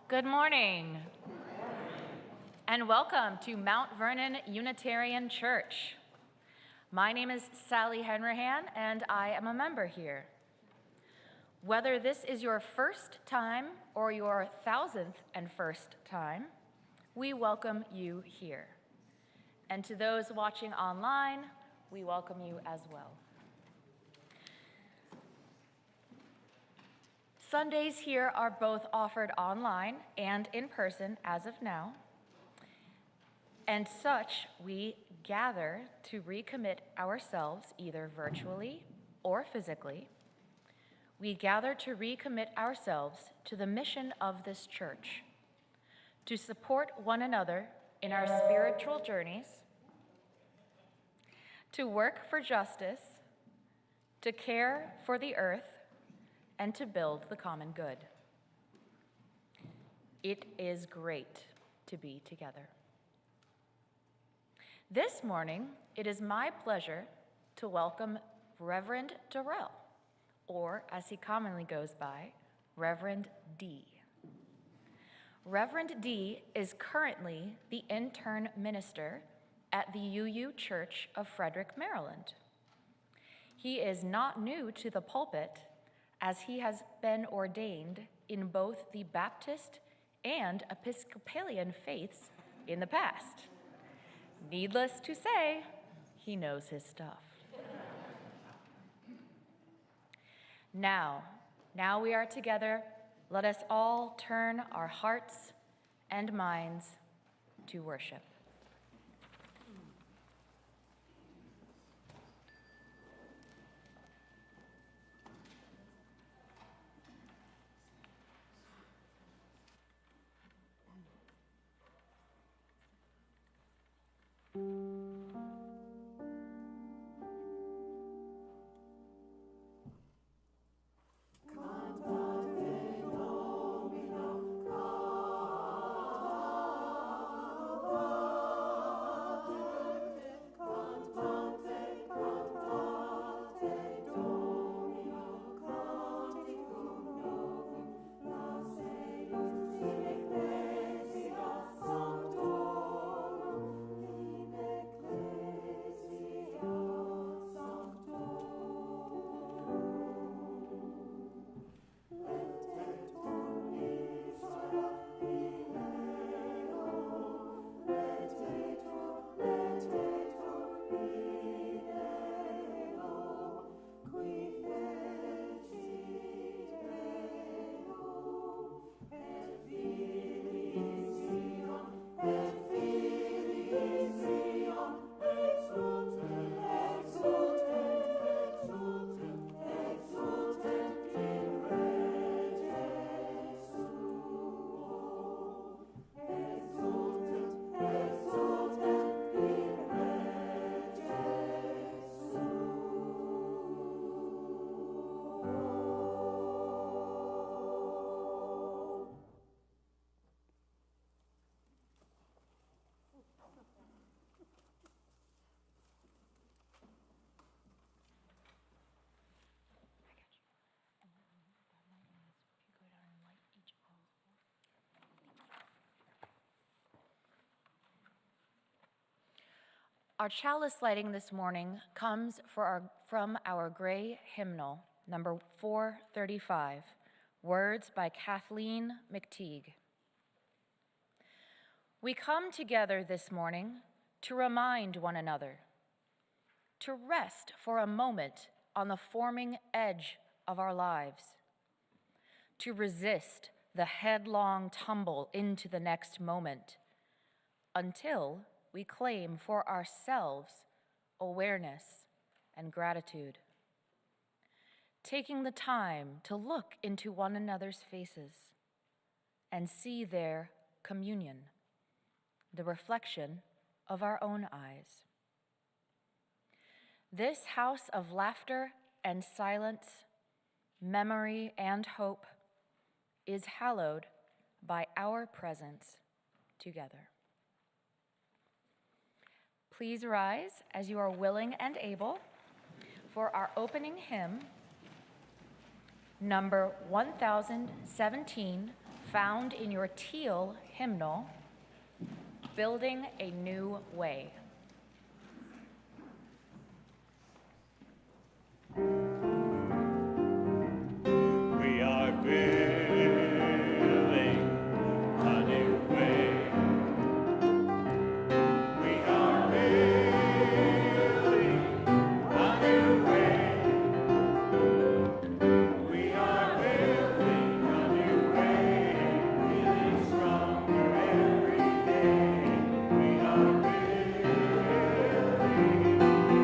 Good morning, and welcome to Mount Vernon Unitarian Church. My name is Sally Henrahan, and I am a member here. Whether this is your first time or your 1,001st time, we welcome you here. And to those watching online, we welcome you as well. Sundays here are both offered online and in person as of now. And such, we gather to recommit ourselves either virtually or physically. We gather to recommit ourselves to the mission of this church, to support one another in our spiritual journeys, to work for justice, to care for the earth, and to build the common good. It is great to be together. This morning, it is my pleasure to welcome Reverend Durrell, or as he commonly goes by, Reverend D. Reverend D is currently the intern minister at the UU Church of Frederick, Maryland. He is not new to the pulpit, as he has been ordained in both the Baptist and Episcopalian faiths in the past. Needless to say, he knows his stuff. Now we are together. Let us all turn our hearts and minds to worship. Our chalice lighting this morning comes from our gray hymnal, number 435, words by Kathleen McTeague. We come together this morning to remind one another, to rest for a moment on the forming edge of our lives, to resist the headlong tumble into the next moment until we claim for ourselves awareness and gratitude. Taking the time to look into one another's faces and see their communion, the reflection of our own eyes. This house of laughter and silence, memory and hope is hallowed by our presence together. Please rise as you are willing and able for our opening hymn, number 1017, found in your teal hymnal, Building a New Way. We are building a new way. We are building a new way. We are building a new way, feeling stronger every day. We are building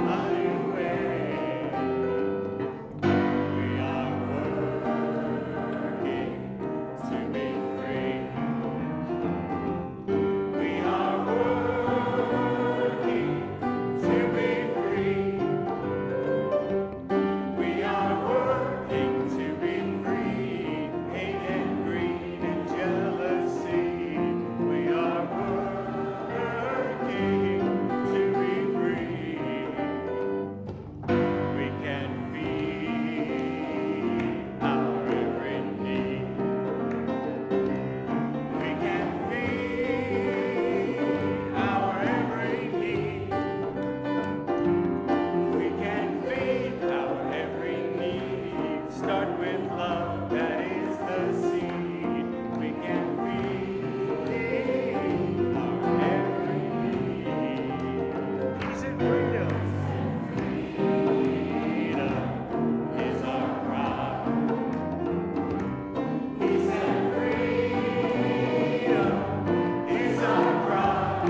a new way. We are working to be free. We are working to be free. We are working to be free. Hate and greed and jealousy. We are working to be free. We can feed our every need. We can feed our every need. We can feed our every need. Start with love, that is the seed. We can feed our every need. Peace and freedom. Freedom is our cry. Peace and freedom is our cry.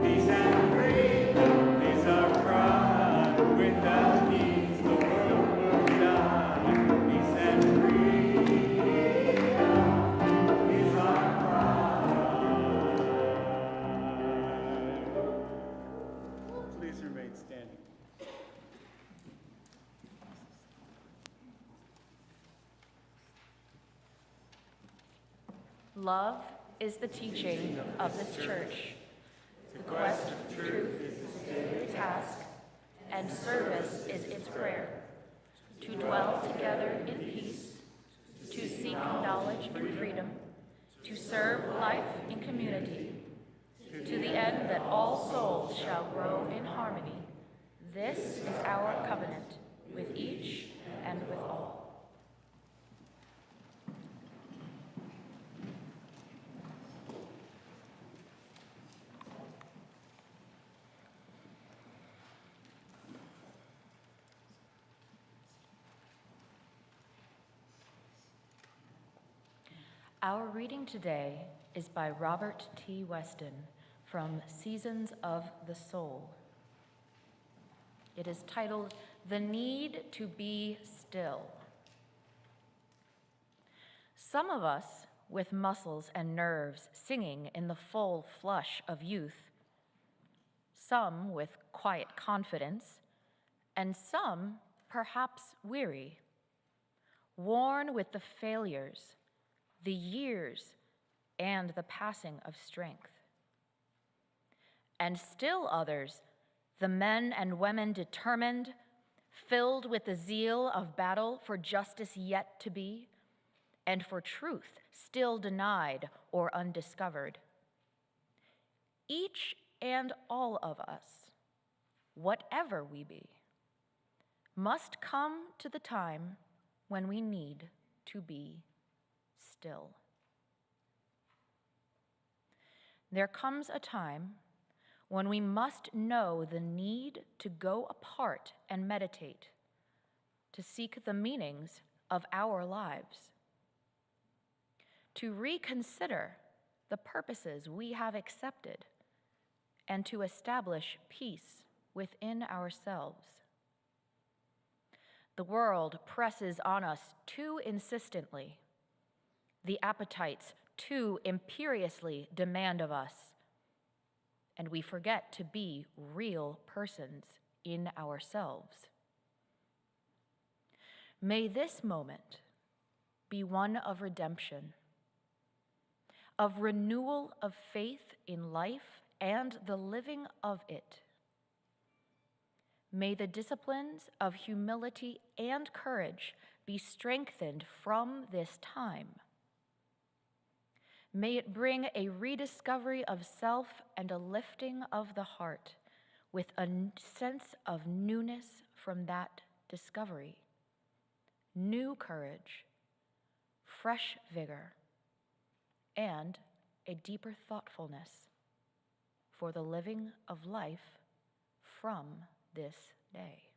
Peace and freedom is our cry. Without peace, the world will die. Peace and freedom is our cry. Please remain standing. Love is the teaching of this church. The quest of truth is its daily task, and service is its prayer. To dwell together in peace, to seek knowledge and freedom, to serve life in community, to the end that all souls shall grow in harmony. This is our covenant with each and with all. Our reading today is by Robert T. Weston from Seasons of the Soul. It is titled, "The Need to Be Still." Some of us with muscles and nerves singing in the full flush of youth, some with quiet confidence, and some perhaps weary, worn with the failures, the years, and the passing of strength. And still others, the men and women determined, filled with the zeal of battle for justice yet to be, and for truth still denied or undiscovered. Each and all of us, whatever we be, must come to the time when we need to be still. There comes a time when we must know the need to go apart and meditate, to seek the meanings of our lives, to reconsider the purposes we have accepted, and to establish peace within ourselves. The world presses on us too insistently. The appetites too imperiously demand of us, and we forget to be real persons in ourselves. May this moment be one of redemption, of renewal of faith in life and the living of it. May the disciplines of humility and courage be strengthened from this time. May it bring a rediscovery of self and a lifting of the heart with a sense of newness from that discovery. New courage, fresh vigor, and a deeper thoughtfulness for the living of life from this day.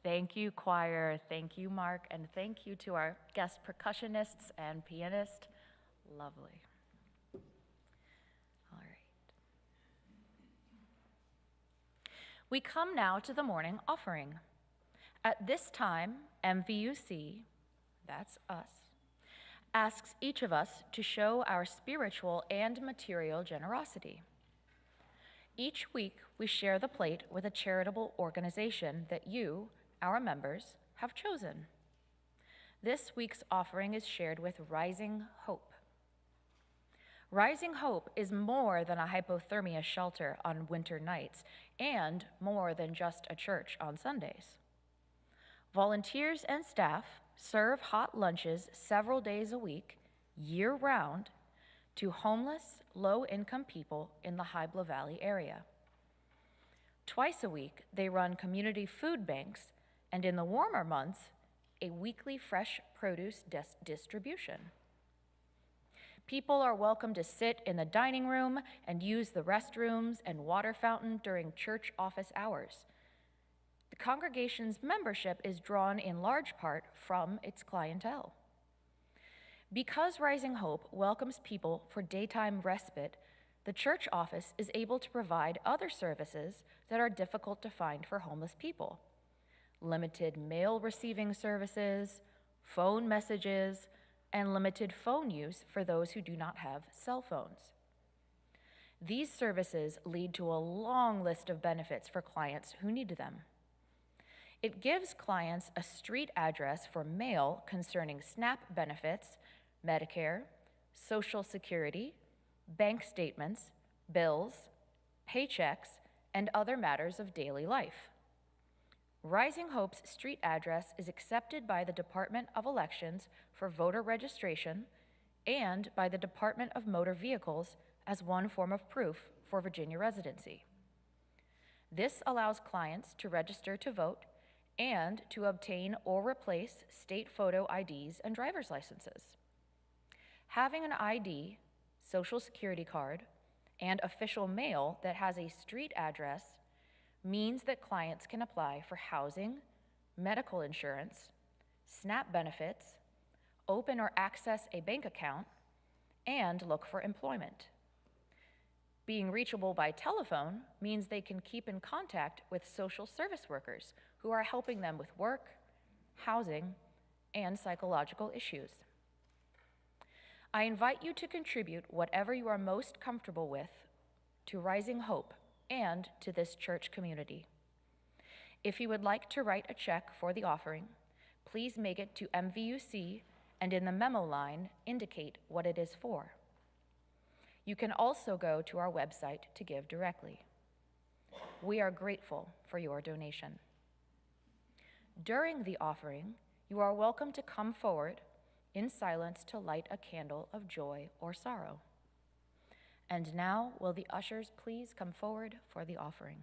Thank you, choir. Thank you, Mark. And thank you to our guest percussionists and pianist. Lovely. All right. We come now to the morning offering. At this time, MVUC, that's us, asks each of us to show our spiritual and material generosity. Each week, we share the plate with a charitable organization that you, our members, have chosen. This week's offering is shared with Rising Hope. Rising Hope is more than a hypothermia shelter on winter nights and more than just a church on Sundays. Volunteers and staff serve hot lunches several days a week, year-round, to homeless, low-income people in the Hybla Valley area. Twice a week, they run community food banks, and in the warmer months, a weekly fresh produce distribution. People are welcome to sit in the dining room and use the restrooms and water fountain during church office hours. The congregation's membership is drawn in large part from its clientele. Because Rising Hope welcomes people for daytime respite, The church office is able to provide other services that are difficult to find for homeless people: limited mail receiving services, phone messages, and limited phone use for those who do not have cell phones. These services lead to a long list of benefits for clients who need them. It gives clients a street address for mail concerning SNAP benefits, Medicare, Social Security, bank statements, bills, paychecks, and other matters of daily life. Rising Hope's street address is accepted by the Department of Elections for voter registration and by the Department of Motor Vehicles as one form of proof for Virginia residency. This allows clients to register to vote and to obtain or replace state photo IDs and driver's licenses. Having an ID, Social Security card, and official mail that has a street address means that clients can apply for housing, medical insurance, SNAP benefits, open or access a bank account, and look for employment. Being reachable by telephone means they can keep in contact with social service workers who are helping them with work, housing, and psychological issues. I invite you to contribute whatever you are most comfortable with to Rising Hope and to this church community. If you would like to write a check for the offering, please make it to MVUC and in the memo line indicate what it is for. You can also go to our website to give directly. We are grateful for your donation. During the offering, you are welcome to come forward in silence to light a candle of joy or sorrow. And now, will the ushers please come forward for the offering?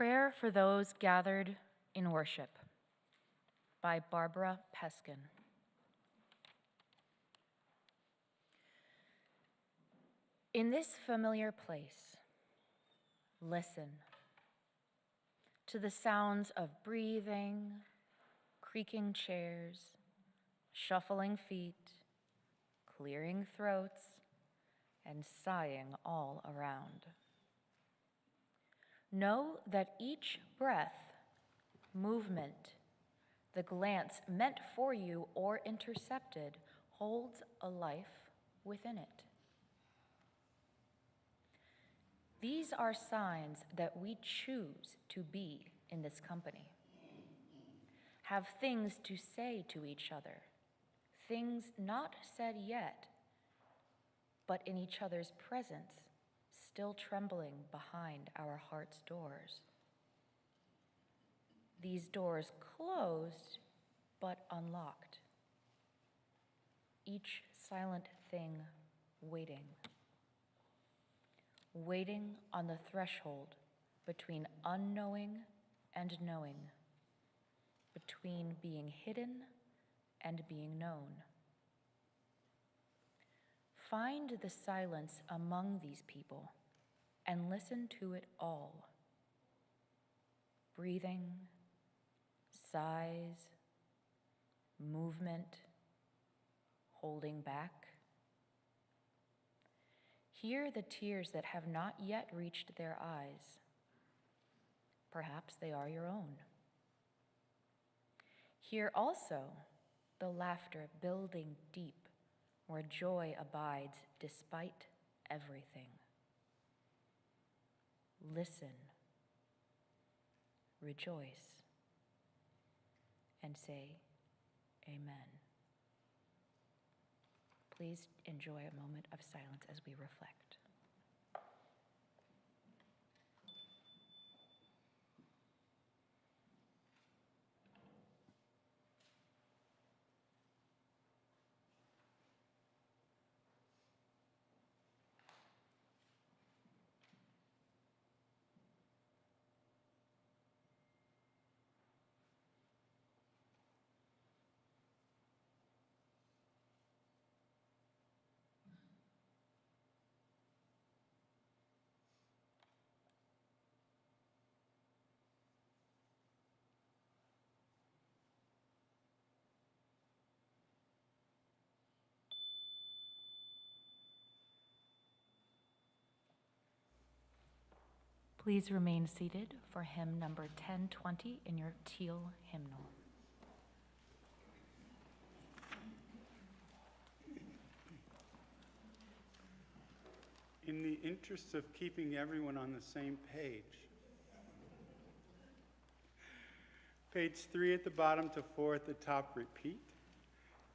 Prayer for Those Gathered in Worship by Barbara Peskin. In this familiar place, listen to the sounds of breathing, creaking chairs, shuffling feet, clearing throats, and sighing all around. Know that each breath, movement, the glance meant for you or intercepted holds a life within it. These are signs that we choose to be in this company. Have things to say to each other, things not said yet, but in each other's presence, still trembling behind our heart's doors. These doors closed, but unlocked. Each silent thing waiting on the threshold between unknowing and knowing, between being hidden and being known. Find the silence among these people and listen to it all. Breathing, sighs, movement, holding back. Hear the tears that have not yet reached their eyes. Perhaps they are your own. Hear also the laughter building deep where joy abides despite everything. Listen, rejoice, and say amen. Please enjoy a moment of silence as we reflect. Please remain seated for hymn number 1020 in your teal hymnal. In the interest of keeping everyone on the same page, page 3 at the bottom to 4 at the top repeat,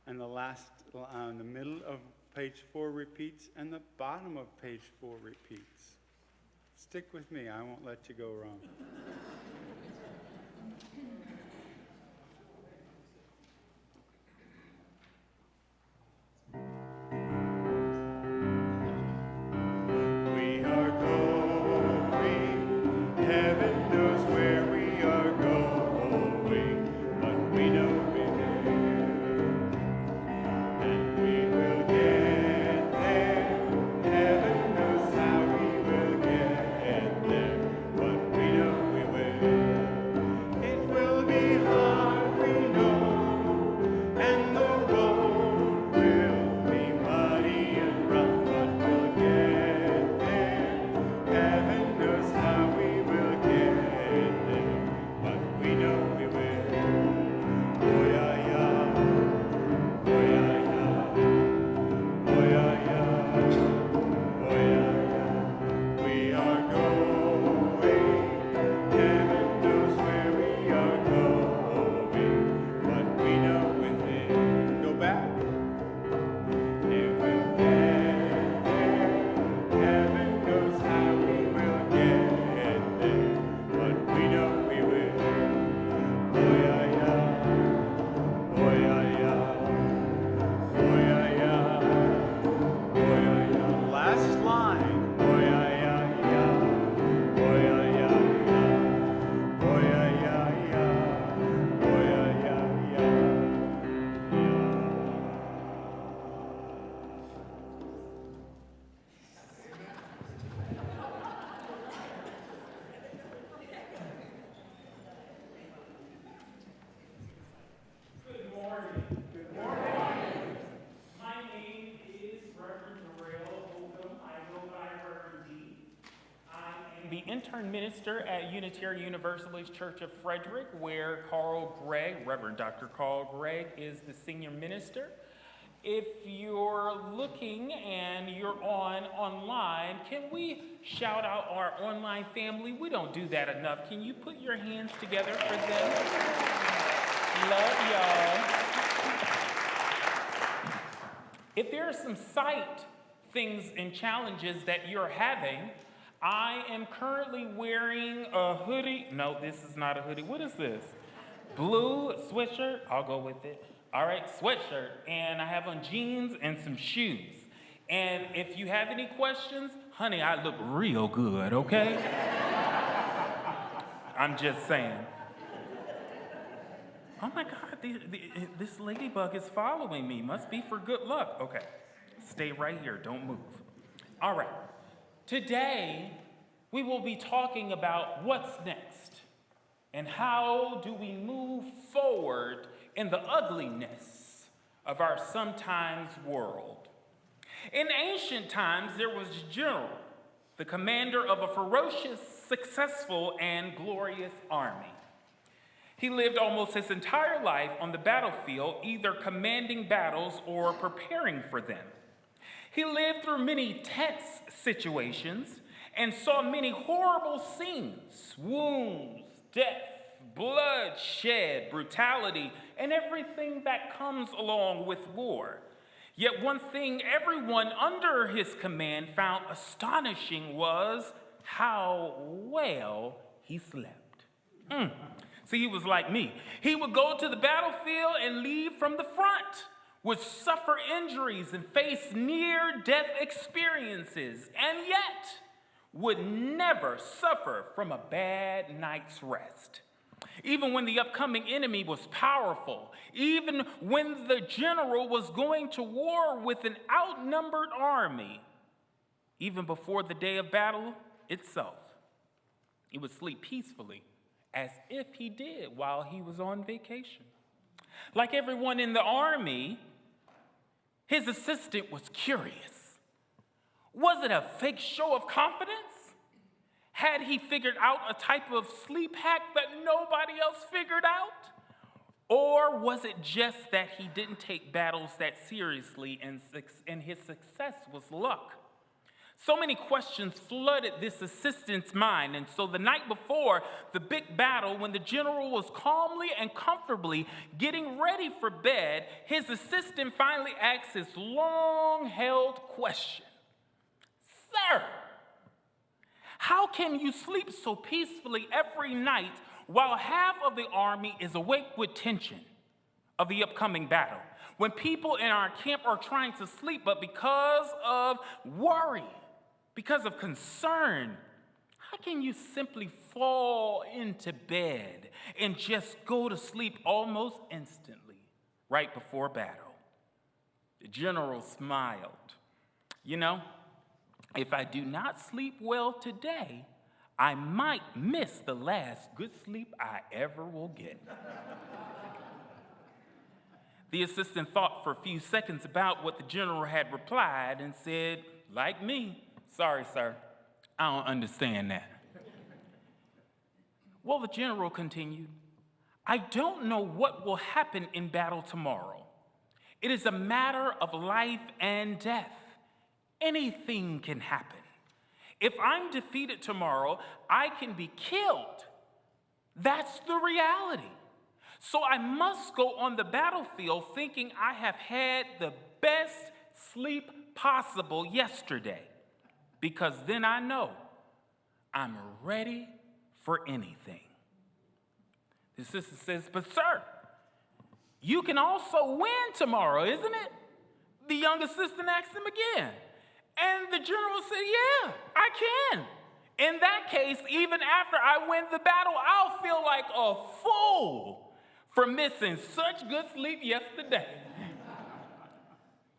and the middle of page 4 repeats, and the bottom of page 4 repeats. Stick with me, I won't let you go wrong. We are going, heaven knows where we are going, but we know we're there, and we will get there. Heaven knows how we will get there, but we know we will. It will the intern minister at Unitarian Universalist Church of Frederick, where Reverend Dr. Carl Gregg is the senior minister. If you're looking and you're online, can we shout out our online family? We don't do that enough. Can you put your hands together for them? Love y'all. If there are some sight things and challenges that you're having, I am currently wearing a hoodie. No, this is not a hoodie. What is this? Blue sweatshirt. I'll go with it. All right, sweatshirt. And I have on jeans and some shoes. And if you have any questions, honey, I look real good, okay? I'm just saying. Oh my God, this ladybug is following me. Must be for good luck. Okay, stay right here, don't move. All right, today we will be talking about what's next and how do we move forward in the ugliness of our sometimes world. In ancient times, there was a general, the commander of a ferocious, successful, and glorious army. He lived almost his entire life on the battlefield, either commanding battles or preparing for them. He lived through many tense situations and saw many horrible scenes, wounds, death, bloodshed, brutality, and everything that comes along with war. Yet one thing everyone under his command found astonishing was how well he slept. See, he was like me. He would go to the battlefield and leave from the front, would suffer injuries and face near-death experiences, and yet would never suffer from a bad night's rest. Even when the upcoming enemy was powerful, even when the general was going to war with an outnumbered army, even before the day of battle itself, he would sleep peacefully as if he did while he was on vacation. Like everyone in the army, his assistant was curious. Was it a fake show of confidence? Had he figured out a type of sleep hack that nobody else figured out? Or was it just that he didn't take battles that seriously and his success was luck? So many questions flooded this assistant's mind, and so the night before the big battle, when the general was calmly and comfortably getting ready for bed, his assistant finally asked his long-held question. Sir, how can you sleep so peacefully every night while half of the army is awake with tension of the upcoming battle? When people in our camp are trying to sleep, but because of worry, because of concern, how can you simply fall into bed and just go to sleep almost instantly right before battle? The general smiled. You know, if I do not sleep well today, I might miss the last good sleep I ever will get. The assistant thought for a few seconds about what the general had replied and said, like me, sorry, sir, I don't understand that. Well, the general continued, I don't know what will happen in battle tomorrow. It is a matter of life and death. Anything can happen. If I'm defeated tomorrow, I can be killed. That's the reality. So I must go on the battlefield thinking I have had the best sleep possible yesterday, because then I know I'm ready for anything. The sister says, but sir, you can also win tomorrow, isn't it? The young assistant asked him again. And the general said, yeah, I can. In that case, even after I win the battle, I'll feel like a fool for missing such good sleep yesterday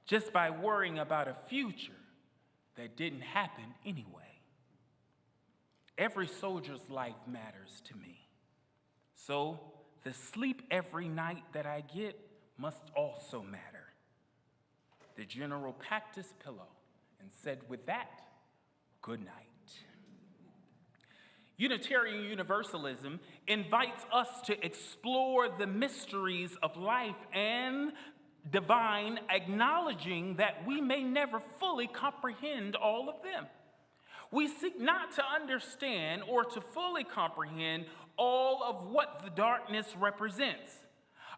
just by worrying about a future that didn't happen anyway. Every soldier's life matters to me. So the sleep every night that I get must also matter. The general packed his pillow and said with that, good night. Unitarian Universalism invites us to explore the mysteries of life and divine, acknowledging that we may never fully comprehend all of them. We seek not to understand or to fully comprehend all of what the darkness represents.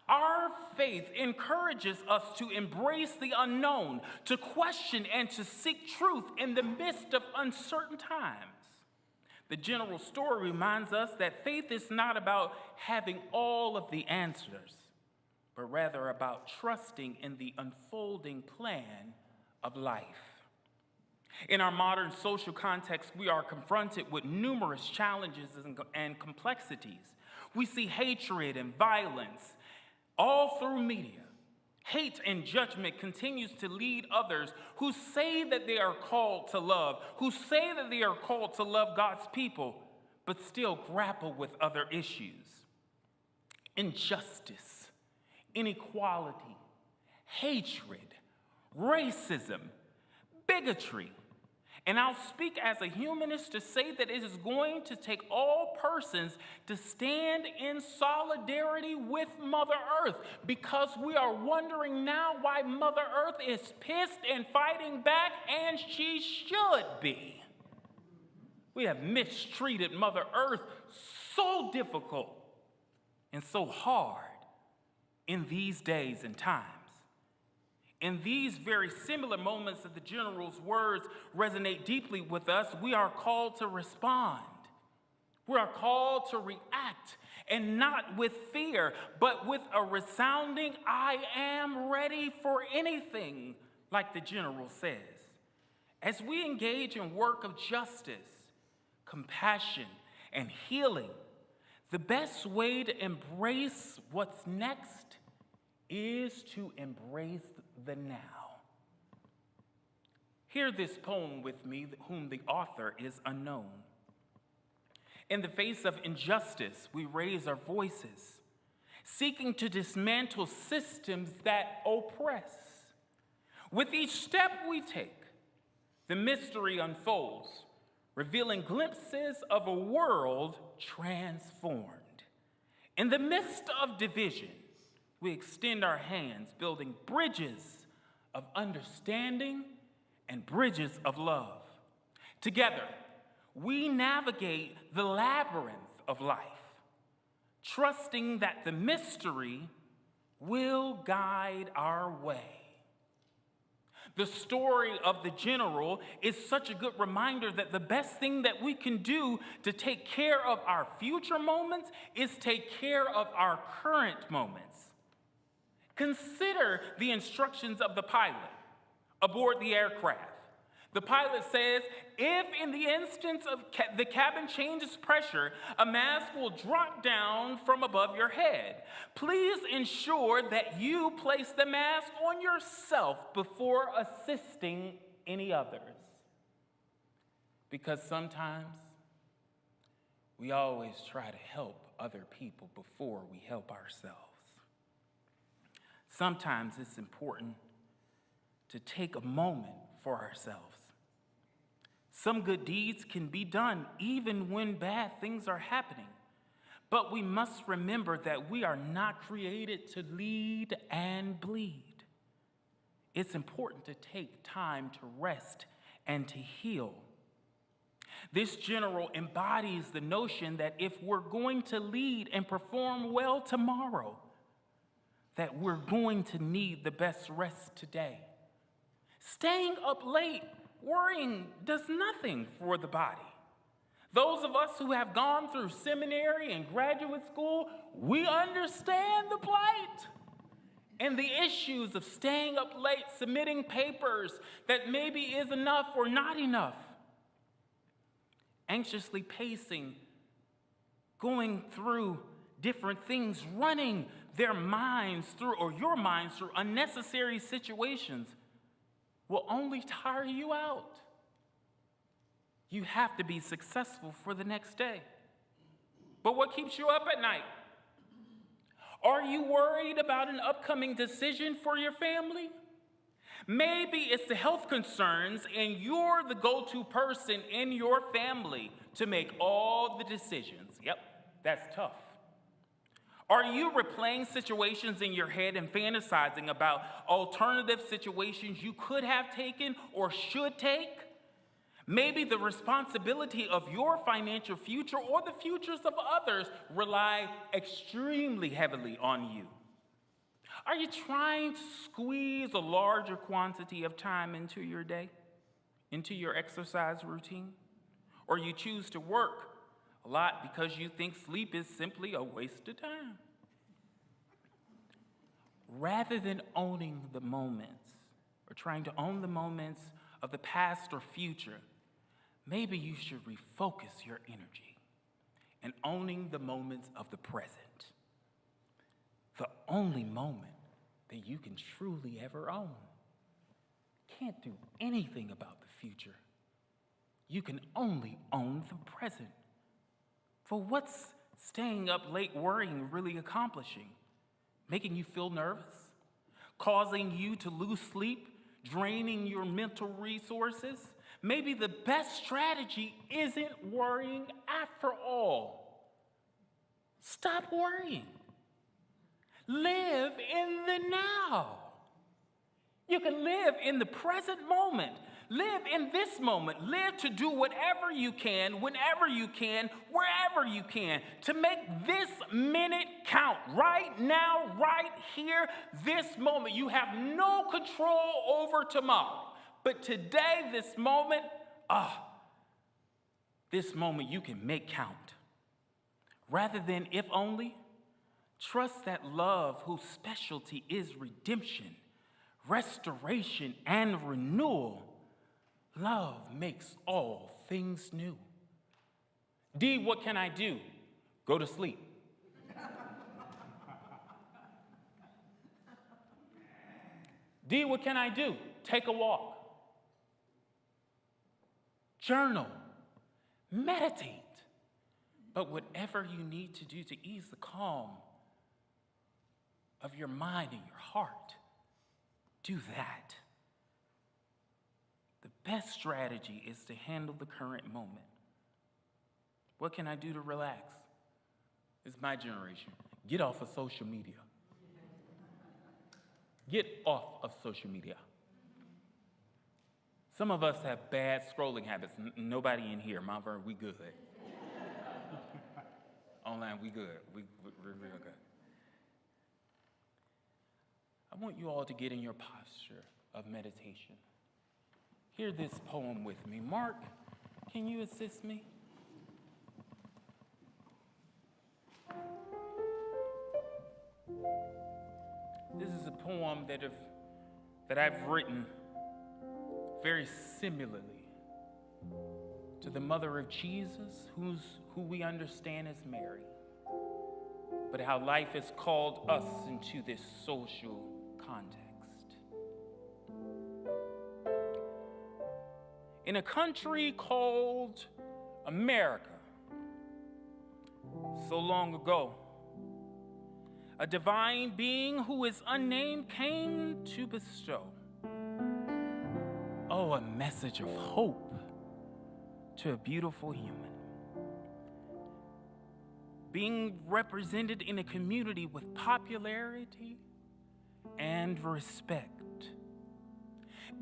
Our faith encourages us to embrace the unknown, to question and to seek truth in the midst of uncertain times. The general story reminds us that faith is not about having all of the answers, but rather about trusting in the unfolding plan of life. In our modern social context, we are confronted with numerous challenges and complexities. We see hatred and violence all through media. Hate and judgment continues to lead others who say that they are called to love, who say that they are called to love God's people, but still grapple with other issues. Injustice, inequality, hatred, racism, bigotry. And I'll speak as a humanist to say that it is going to take all persons to stand in solidarity with Mother Earth, because we are wondering now why Mother Earth is pissed and fighting back, and she should be. We have mistreated Mother Earth so difficult and so hard in these days and times. In these very similar moments that the general's words resonate deeply with us, we are called to respond. We are called to react, and not with fear, but with a resounding, I am ready for anything, like the general says. As we engage in work of justice, compassion, and healing, the best way to embrace what's next is to embrace the now. Hear this poem with me, whom the author is unknown. In the face of injustice, we raise our voices, seeking to dismantle systems that oppress. With each step we take, the mystery unfolds, revealing glimpses of a world transformed. In the midst of division, we extend our hands, building bridges of understanding and bridges of love. Together, we navigate the labyrinth of life, trusting that the mystery will guide our way. The story of the general is such a good reminder that the best thing that we can do to take care of our future moments is take care of our current moments. Consider the instructions of the pilot aboard the aircraft. The pilot says, if in the instance of the cabin changes pressure, a mask will drop down from above your head. Please ensure that you place the mask on yourself before assisting any others. Because sometimes we always try to help other people before we help ourselves. Sometimes it's important to take a moment for ourselves. Some good deeds can be done even when bad things are happening. But we must remember that we are not created to lead and bleed. It's important to take time to rest and to heal. This general embodies the notion that if we're going to lead and perform well tomorrow, that we're going to need the best rest today. Staying up late, worrying does nothing for the body. Those of us who have gone through seminary and graduate school, we understand the plight and the issues of staying up late, submitting papers that maybe is enough or not enough, anxiously pacing, going through different things, running their minds through, or your minds through, unnecessary situations will only tire you out. You have to be successful for the next day. But what keeps you up at night? Are you worried about an upcoming decision for your family? Maybe it's the health concerns and you're the go-to person in your family to make all the decisions. Yep, that's tough. Are you replaying situations in your head and fantasizing about alternative situations you could have taken or should take? Maybe the responsibility of your financial future or the futures of others rely extremely heavily on you. Are you trying to squeeze a larger quantity of time into your day, into your exercise routine? Or you choose to work a lot because you think sleep is simply a waste of time? Rather than owning the moments or trying to own the moments of the past or future, maybe you should refocus your energy and owning the moments of the present. The only moment that you can truly ever own. Can't do anything about the future. You can only own the present. For what's staying up late worrying really accomplishing? Making you feel nervous? Causing you to lose sleep? Draining your mental resources? Maybe the best strategy isn't worrying after all. Stop worrying. Live in the now. You can live in the present moment. Live in this moment. Live to do whatever you can, whenever you can, wherever you can, to make this minute count. Right now, right here, this moment. You have no control over tomorrow. But today, this moment you can make count. Rather than if only, trust that love, whose specialty is redemption, restoration, and renewal. Love makes all things new. D, what can I do? Go to sleep. D, what can I do? Take a walk. Journal. Meditate. But whatever you need to do to ease the calm of your mind and your heart, do that. The best strategy is to handle the current moment. What can I do to relax? It's my generation. Get off of social media. Get off of social media. Some of us have bad scrolling habits. Nobody in here. Mount Vernon, we good. Online, we good. We're real good. I want you all to get in your posture of meditation. Hear this poem with me. Mark, can you assist me? This is a poem that I've written very similarly to the mother of Jesus, who we understand as Mary, but how life has called us into this social context. In a country called America, so long ago, a divine being who is unnamed came to bestow, a message of hope to a beautiful human. Being represented in a community with popularity and respect.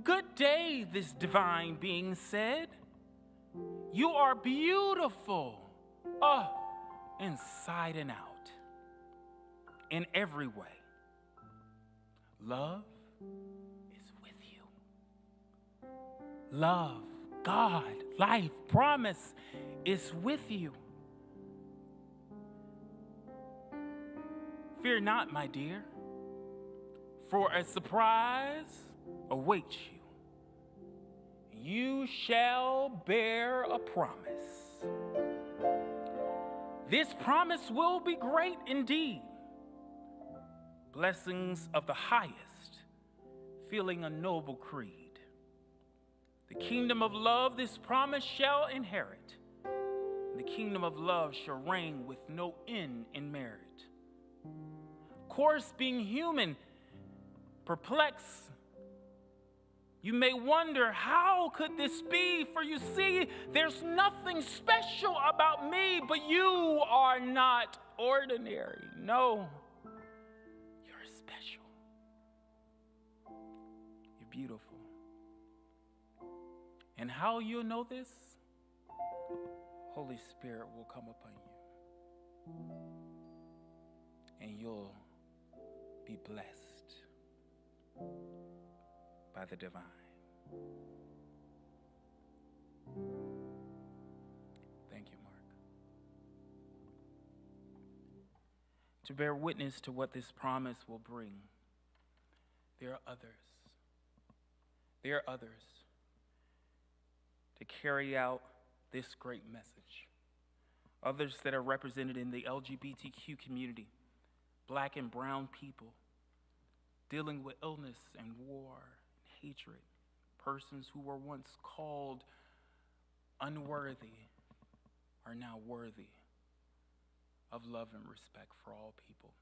Good day, this divine being said. You are beautiful, inside and out, in every way. Love is with you. Love, God, life, promise is with you. Fear not, my dear, for a surprise awaits you. You shall bear a promise. This promise will be great indeed. Blessings of the highest, feeling a noble creed. The kingdom of love this promise shall inherit. The kingdom of love shall reign with no end in merit. Course being human, perplexed You may wonder, how could this be? For you see, there's nothing special about me, but you are not ordinary. No, you're special. You're beautiful. And how you'll know this? Holy Spirit will come upon you. And you'll be blessed by the divine. Thank you, Mark. To bear witness to what this promise will bring, there are others. There are others to carry out this great message. Others that are represented in the LGBTQ community, Black and brown people, dealing with illness and war and hatred, persons who were once called unworthy are now worthy of love and respect for all people.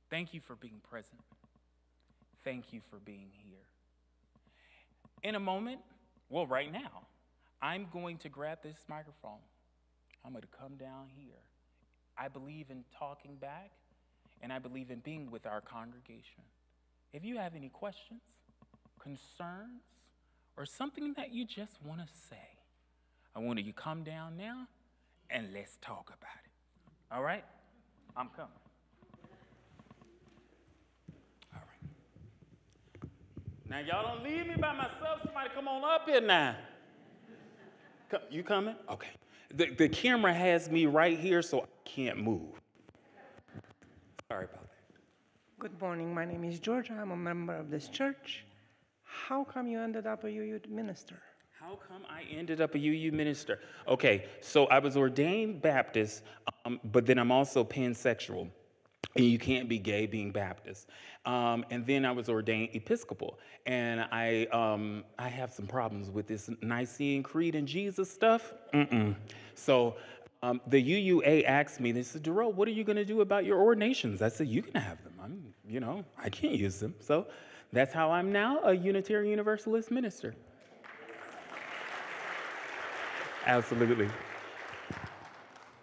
Thank you for being present. Thank you for being here. In a moment, well, right now, I'm going to grab this microphone. I'm going to come down here. I believe in talking back, and I believe in being with our congregation. If you have any questions, concerns, or something that you just want to say, I want you to come down now, and let's talk about it. All right? I'm coming. All right. Now, y'all don't leave me by myself. Somebody come on up here now. You coming? Okay. The camera has me right here, so I can't move. Sorry about that. Good morning. My name is George. I'm a member of this church. How come you ended up a UU minister? How come I ended up a UU minister? Okay, so I was ordained Baptist, but then I'm also pansexual. And you can't be gay being Baptist. And then I was ordained Episcopal. And I have some problems with this Nicene Creed and Jesus stuff. So the UUA asked me, they said, Darrell, what are you going to do about your ordinations? I said, you can have them. I can't use them. So that's how I'm now a Unitarian Universalist minister. Absolutely.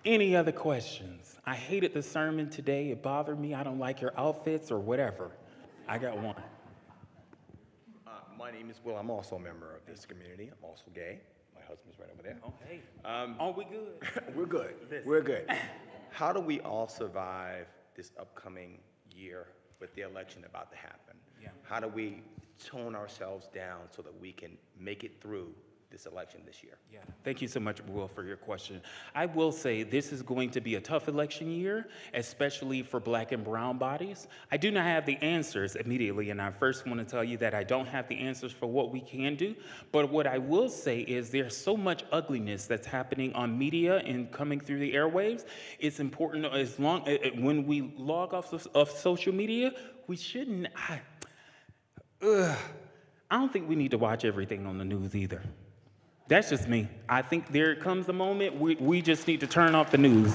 Any other questions? I hated the sermon today. It bothered me. I don't like your outfits or whatever. I got one. My name is Will. I'm also a member of this community. I'm also gay. My husband's right over there. Okay. Are we good? We're good. We're good. How do we all survive this upcoming year with the election about to happen? Yeah. How do we tone ourselves down so that we can make it through this election this year? Yeah, thank you so much, Will, for your question. I will say this is going to be a tough election year, especially for Black and brown bodies. I do not have the answers immediately, and I first want to tell you that I don't have the answers for what we can do, but what I will say is there's so much ugliness that's happening on media and coming through the airwaves. It's important, when we log off of social media, we shouldn't, I don't think we need to watch everything on the news either. That's just me. I think there comes a moment we just need to turn off the news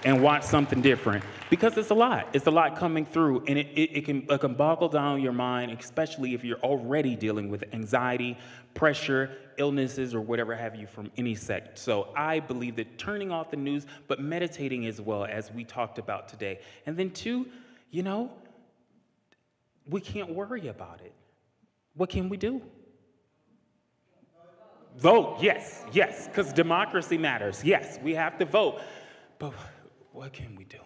and watch something different, because it's a lot. It's a lot coming through, and it can boggle down your mind, especially if you're already dealing with anxiety, pressure, illnesses, or whatever have you from any sect. So I believe that turning off the news, but meditating as well, as we talked about today. And then two, we can't worry about it. What can we do? Vote, yes, because democracy matters. Yes, we have to vote. But what can we do?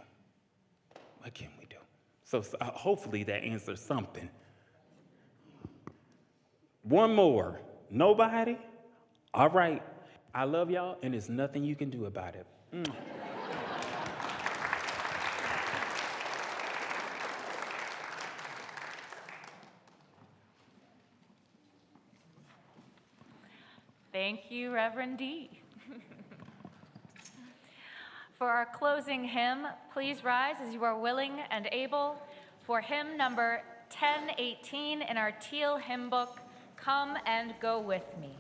What can we do? So hopefully that answers something. One more. Nobody? All right. I love y'all, and there's nothing you can do about it. Thank you, Reverend D. For our closing hymn, please rise as you are willing and able for hymn number 1018 in our teal hymn book, Come and Go With Me.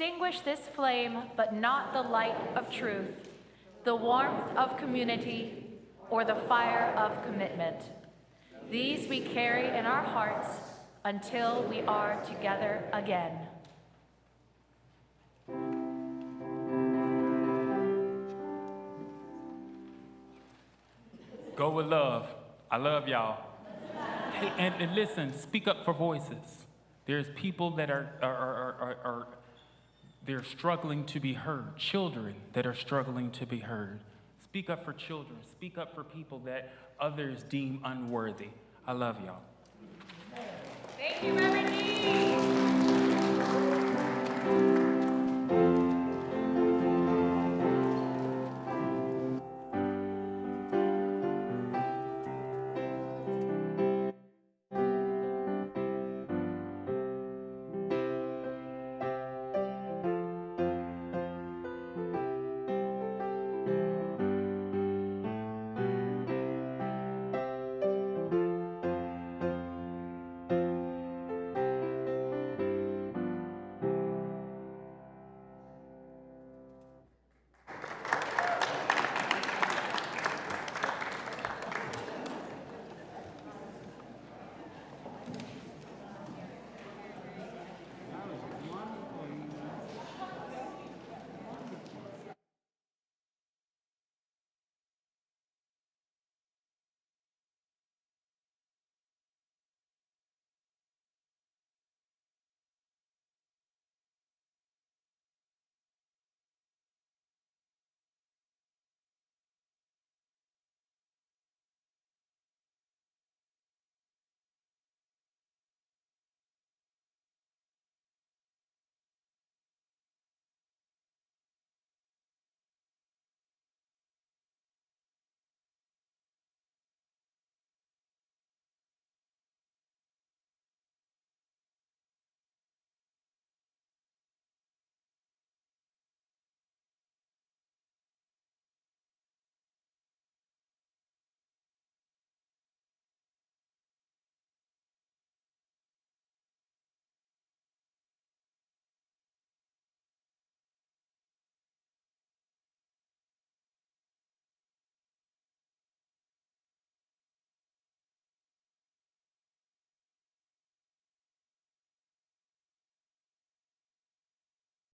extinguish this flame, but not the light of truth, the warmth of community, or the fire of commitment. These we carry in our hearts until we are together again. Go with love. I love y'all. Hey, and listen, speak up for voices. There's people that they're struggling to be heard. Children that are struggling to be heard. Speak up for children. Speak up for people that others deem unworthy. I love y'all. Thank you,